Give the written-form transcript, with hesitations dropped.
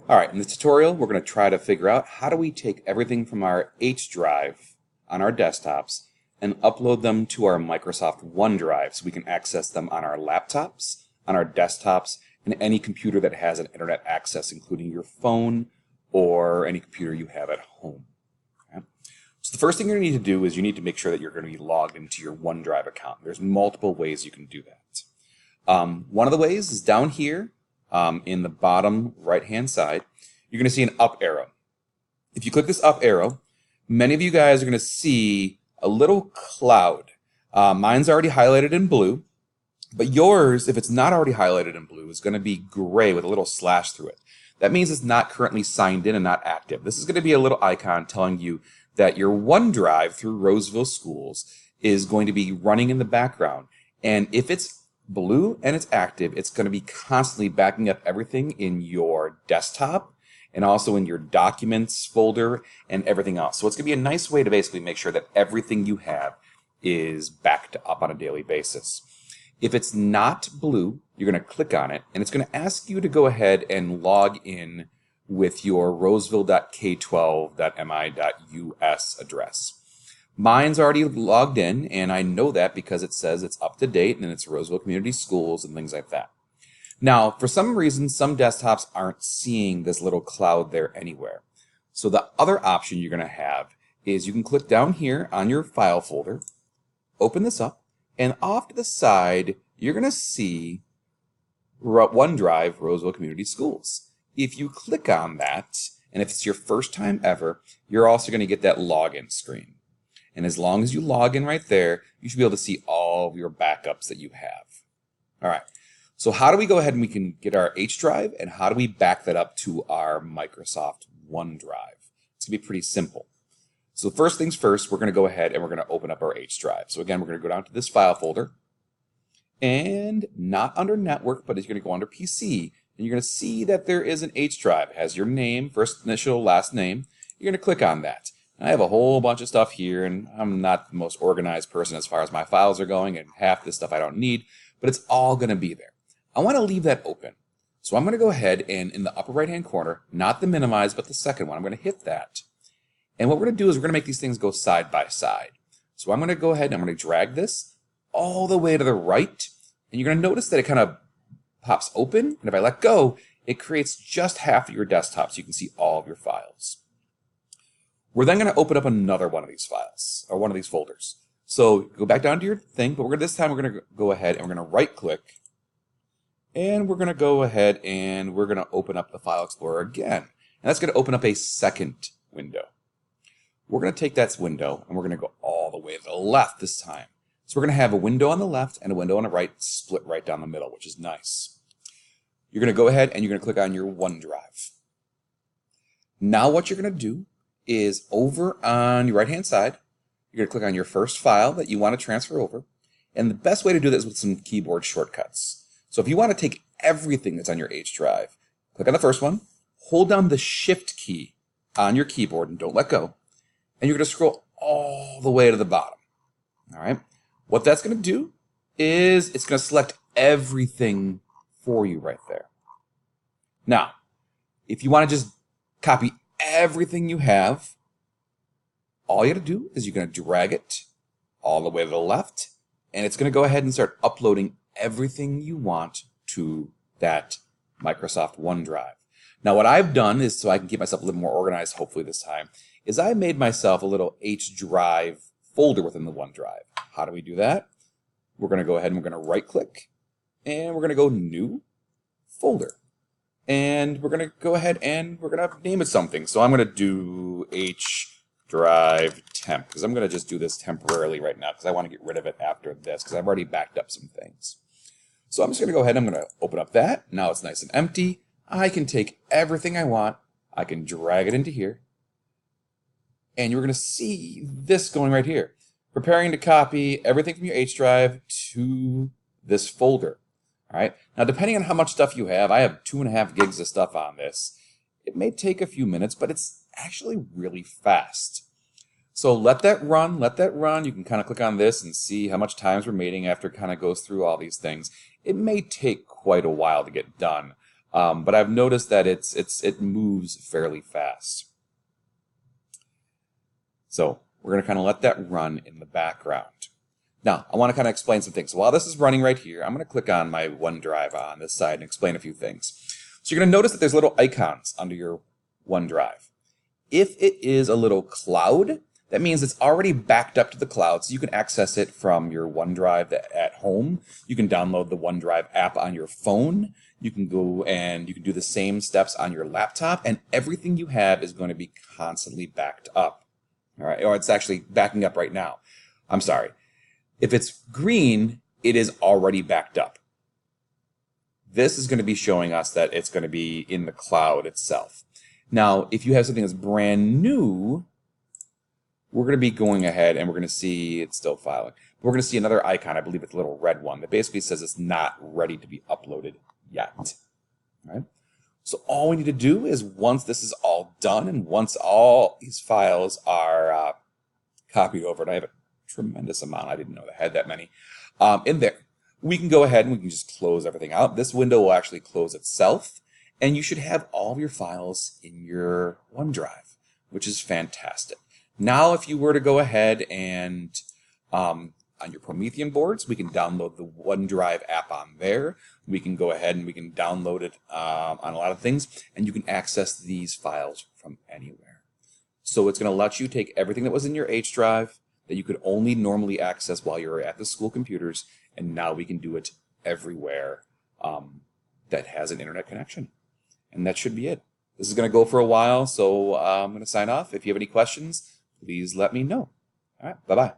All right, in this tutorial, we're going to try to figure out how do we take everything from our H drive on our desktops and upload them to our Microsoft OneDrive so we can access them on our laptops, on our desktops, and any computer that has an internet access, including your phone or any computer you have at home. Okay? So the first thing you're going to need to do is you need to make sure that you're going to be logged into your OneDrive account. There's multiple ways you can do that. One of the ways is down here in the bottom right-hand side. You're going to see an up arrow. If you click this up arrow, many of you guys are going to see a little cloud. Mine's already highlighted in blue, but yours, if it's not already highlighted in blue, is going to be gray with a little slash through it. That means it's not currently signed in and not active. This is going to be a little icon telling you that your OneDrive through Roseville Schools is going to be running in the background. And if it's blue and it's active, it's going to be constantly backing up everything in your desktop and also in your documents folder and everything else. So it's going to be a nice way to basically make sure that everything you have is backed up on a daily basis. If it's not blue, you're going to click on it, and it's going to ask you to go ahead and log in with your roseville.k12.mi.us address. Mine's already logged in, and I know that because it says it's up to date and it's Roseville Community Schools and things like that. Now, for some reason, some desktops aren't seeing this little cloud there anywhere. So the other option you're going to have is you can click down here on your file folder, open this up, and off to the side, you're going to see OneDrive Roseville Community Schools. If you click on that, and if it's your first time ever, you're also going to get that login screen. And as long as you log in right there, you should be able to see all of your backups that you have. All right. So how do we go ahead and we can get our H drive, and how do we back that up to our Microsoft OneDrive? It's going to be pretty simple. So first things first, we're going to go ahead and we're going to open up our H drive. So again, we're going to go down to this file folder, and not under network, but it's going to go under PC. And you're going to see that there is an H drive. It has your name, first initial, last name. You're going to click on that. I have a whole bunch of stuff here, and I'm not the most organized person as far as my files are going, and half this stuff I don't need, but it's all going to be there. I want to leave that open. So I'm going to go ahead and in the upper right-hand corner, not the minimize, but the second one, I'm going to hit that. And what we're going to do is we're going to make these things go side by side. So I'm going to go ahead and I'm going to drag this all the way to the right, and you're going to notice that it kind of pops open, and if I let go, it creates just half of your desktop so you can see all of your files. We're then going to open up another one of these files, or one of these folders. So go back down to your thing, but this time we're going to go ahead and we're going to right-click, and we're going to go ahead and we're going to open up the File Explorer again. And that's going to open up a second window. We're going to take that window, and we're going to go all the way to the left this time. So we're going to have a window on the left and a window on the right, split right down the middle, which is nice. You're going to go ahead and you're going to click on your OneDrive. Now what you're going to do is over on your right-hand side, you're going to click on your first file that you want to transfer over. And the best way to do this is with some keyboard shortcuts. So if you want to take everything that's on your H drive, click on the first one, hold down the Shift key on your keyboard and don't let go. And you're going to scroll all the way to the bottom. All right. What that's going to do is it's going to select everything for you right there. Now, if you want to just copy everything you have, all you got to do is you're going to drag it all the way to the left, and it's going to go ahead and start uploading everything you want to that Microsoft OneDrive. Now, what I've done is, so I can keep myself a little more organized, hopefully this time, is I made myself a little H drive folder within the OneDrive. How do we do that? We're going to go ahead and we're going to right-click, and we're going to go New Folder. And we're going to go ahead and we're going to name it something. So I'm going to do H drive temp, because I'm going to just do this temporarily right now because I want to get rid of it after this because I've already backed up some things. So I'm just going to go ahead and I'm going to open up that. Now it's nice and empty. I can take everything I want. I can drag it into here. And you're going to see this going right here. Preparing to copy everything from your H drive to this folder. All right. Now, depending on how much stuff you have, I have 2.5 gigs of stuff on this. It may take a few minutes, but it's actually really fast. So let that run, let that run. You can kind of click on this and see how much time is remaining after it kind of goes through all these things. It may take quite a while to get done. But I've noticed that it moves fairly fast. So we're going to kind of let that run in the background. Now, I want to kind of explain some things. So while this is running right here, I'm going to click on my OneDrive on this side and explain a few things. So you're going to notice that there's little icons under your OneDrive. If it is a little cloud, that means it's already backed up to the cloud, so you can access it from your OneDrive at home. You can download the OneDrive app on your phone. You can go and you can do the same steps on your laptop, and everything you have is going to be constantly backed up. All right, or it's actually backing up right now. I'm sorry. If it's green, it is already backed up. This is going to be showing us that it's going to be in the cloud itself. Now, if you have something that's brand new, we're going to be going ahead and we're going to see it's still filing. We're going to see another icon, I believe it's a little red one, that basically says it's not ready to be uploaded yet. All right? So all we need to do is once this is all done and once all these files are copied over, and I have a tremendous amount, I didn't know I had that many, in there, we can go ahead and we can just close everything out. This window will actually close itself, and you should have all of your files in your OneDrive, which is fantastic. Now, if you were to go ahead and on your Promethean boards, we can download the OneDrive app on there. We can go ahead and we can download it on a lot of things, and you can access these files from anywhere. So it's going to let you take everything that was in your H drive that you could only normally access while you're at the school computers, and now we can do it everywhere that has an internet connection. And that should be it. This is going to go for a while, so I'm going to sign off. If you have any questions, please let me know. All right, bye-bye.